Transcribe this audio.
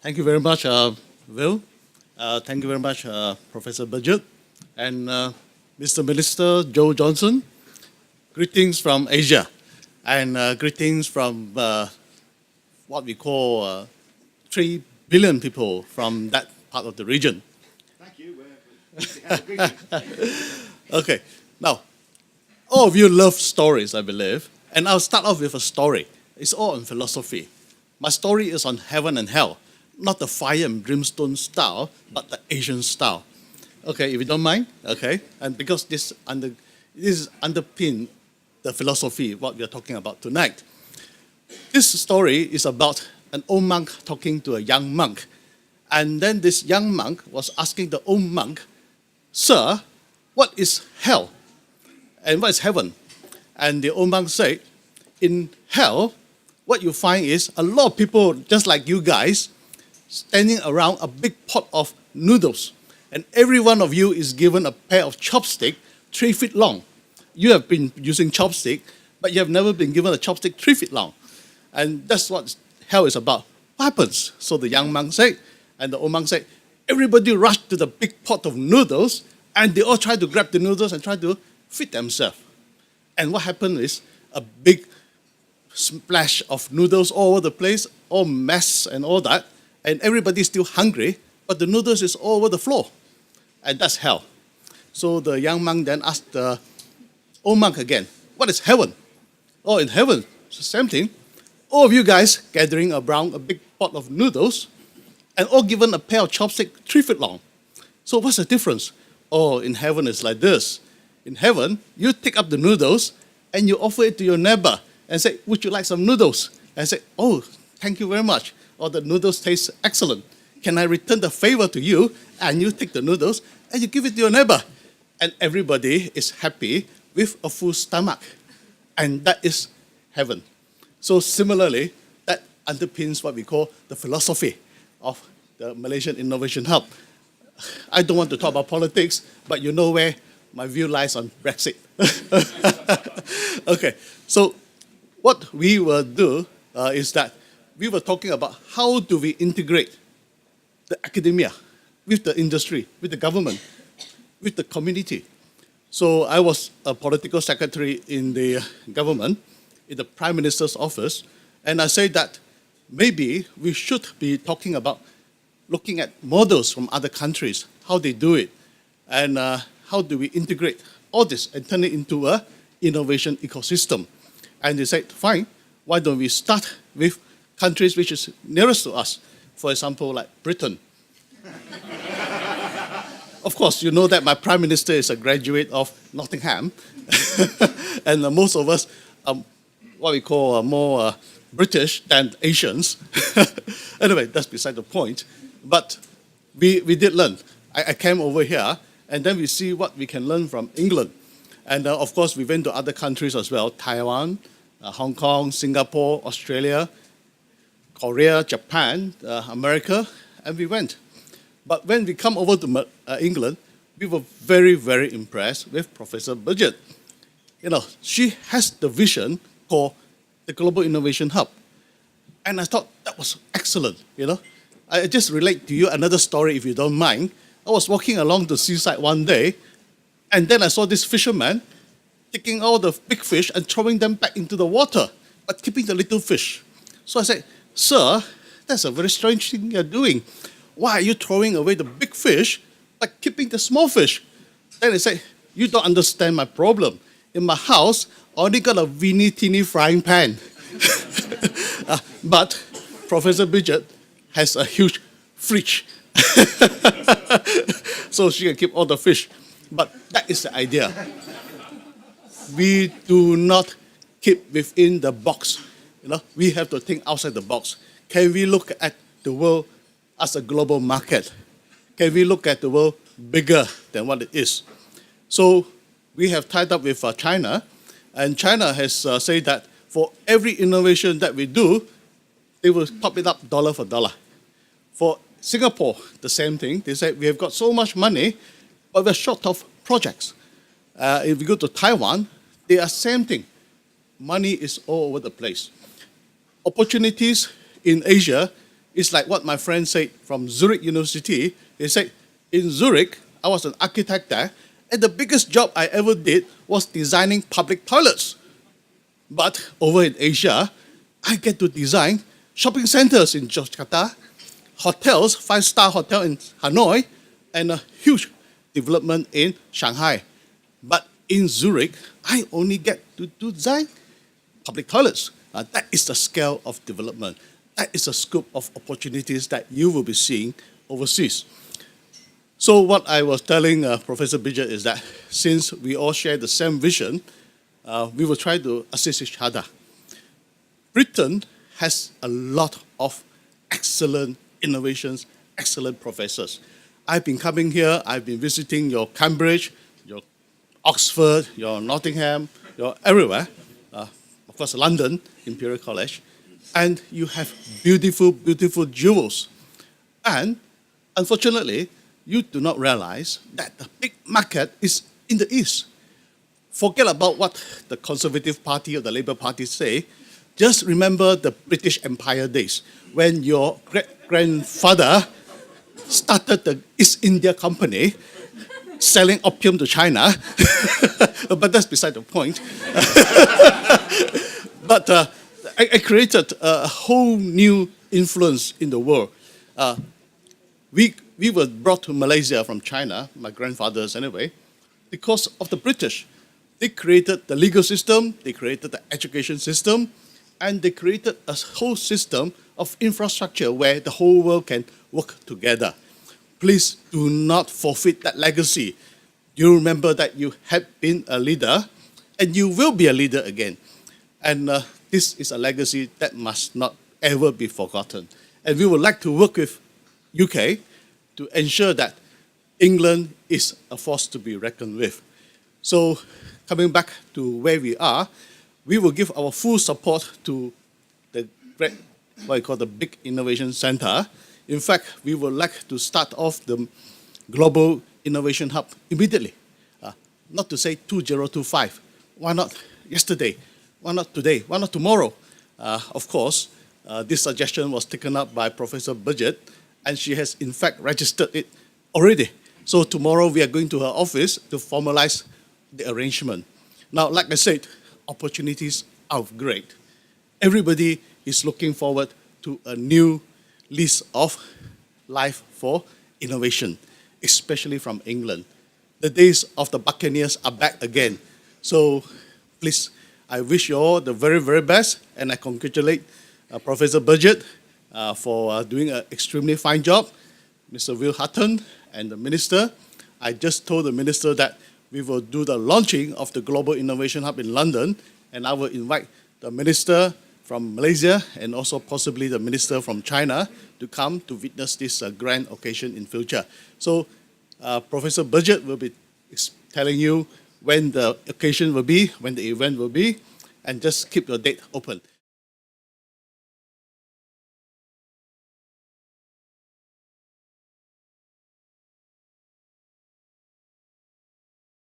Thank you very much, Will. Thank you very much, Professor Birgitte, and Mr. Minister Joe Johnson. Greetings from Asia, and greetings from what we call 3 billion people from that part of the region. Thank you. We have a greeting. Okay, now, all of you love stories, I believe, and I'll start off with a story. It's all on philosophy. My story is on heaven and hell, not the fire and brimstone style, but the Asian style. Okay, if you don't mind, okay, and because this is underpin the philosophy, what we are talking about tonight. This story is about an old monk talking to a young monk. And then this young monk was asking the old monk, "Sir, what is hell? And what is heaven?" And the old monk said, "In hell, what you find is a lot of people just like you guys standing around a big pot of noodles. And every one of you is given a pair of chopsticks 3 feet long. You have been using chopstick, but you have never been given a chopstick 3 feet long. And that's what hell is about. What happens?" So the young monk said, and the old monk said, everybody rushed to the big pot of noodles, and they all tried to grab the noodles and try to feed themselves. And what happened is a big splash of noodles all over the place, all mess and all that, and everybody's still hungry, but the noodles is all over the floor. And that's hell. So the young monk then asked the old monk again, "What is heaven?" "Oh, in heaven, it's the same thing. All of you guys gathering around a big pot of noodles and all given a pair of chopsticks 3 feet long. So what's the difference?" "Oh, in heaven it's like this. In heaven, you take up the noodles and you offer it to your neighbor and say, 'Would you like some noodles?' And say, 'Oh, thank you very much. Or the noodles taste excellent. Can I return the favor to you?' And you take the noodles and you give it to your neighbor. And everybody is happy with a full stomach. And that is heaven." So similarly, that underpins what we call the philosophy of the Malaysian Innovation Hub. I don't want to talk about politics, but you know where my view lies on Brexit. Okay, so what we will do is that we were talking about how do we integrate the academia with the industry, with the government, with the community. So I was a political secretary in the government, in the Prime Minister's office, and I said that maybe we should be talking about looking at models from other countries, how they do it, and how do we integrate all this and turn it into an innovation ecosystem. And they said, fine, why don't we start with countries which is nearest to us, for example, like Britain. Of course, you know that my Prime Minister is a graduate of Nottingham, and most of us are what we call more British than Asians. Anyway, that's beside the point. But we did learn. I came over here, and then we see what we can learn from England. And of course, we went to other countries as well, Taiwan, Hong Kong, Singapore, Australia, Korea, Japan, America, and we went. But when we come over to England, we were very, very impressed with Professor Birgitte. You know, she has the vision for the Global Innovation Hub. And I thought that was excellent, you know. I just relate to you another story, if you don't mind. I was walking along the seaside one day, and then I saw this fisherman taking all the big fish and throwing them back into the water, but keeping the little fish. So I said, "Sir, that's a very strange thing you're doing. Why are you throwing away the big fish but keeping the small fish?" Then he said, "You don't understand my problem. In my house, I only got a teeny frying pan." But Professor Birgitte has a huge fridge. So she can keep all the fish. But that is the idea. We do not keep within the box. You know, we have to think outside the box. Can we look at the world as a global market? Can we look at the world bigger than what it is? So we have tied up with China, and China has said that for every innovation that we do, they will top it up dollar for dollar. For Singapore, the same thing. They said, we have got so much money, but we're short of projects. If we go to Taiwan, they are same thing. Money is all over the place. Opportunities in Asia It's like what my friend said from Zurich University. He said, in Zurich, I was an architect there, and the biggest job I ever did was designing public toilets. But over in Asia, I get to design shopping centers in Jakarta, hotels, 5-star hotel in Hanoi, and a huge development in Shanghai. But in Zurich, I only get to design public toilets. That is the scale of development. That is the scope of opportunities that you will be seeing overseas. So what I was telling Professor Birgitte is that since we all share the same vision, we will try to assist each other. Britain has a lot of excellent innovations, excellent professors. I've been coming here, I've been visiting your Cambridge, your Oxford, your Nottingham, your everywhere, of course London, Imperial College, and you have beautiful, beautiful jewels. And unfortunately, you do not realize that the big market is in the East. Forget about what the Conservative Party or the Labour Party say. Just remember the British Empire days when your great-grandfather started the East India Company selling opium to China. But that's beside the point. But I created a whole new influence in the world. We were brought to Malaysia from China, my grandfathers anyway, because of the British. They created the legal system, they created the education system, and they created a whole system of infrastructure where the whole world can work together. Please do not forfeit that legacy. You remember that you have been a leader, and you will be a leader again. And this is a legacy that must not ever be forgotten. And we would like to work with UK to ensure that England is a force to be reckoned with. So coming back to where we are, we will give our full support to the great, what I call the Big Innovation Center. In fact, we would like to start off the Global Innovation Hub immediately. Not to say 2025. Why not yesterday? Why not today? Why not tomorrow? Of course, this suggestion was taken up by Professor Birgitte, and she has in fact registered it already. So tomorrow we are going to her office to formalize the arrangement. Now, like I said, opportunities are great. Everybody is looking forward to a new lease of life for innovation, especially from England. The days of the Buccaneers are back again. So please, I wish you all the very, very best, and I congratulate Professor Birgitte for doing an extremely fine job, Mr. Will Hutton and the Minister. I just told the Minister that we will do the launching of the Global Innovation Hub in London, and I will invite the Minister from Malaysia and also possibly the Minister from China to come to witness this grand occasion in future. So Professor Birgitte will be telling you when the occasion will be, when the event will be, and just keep your date open.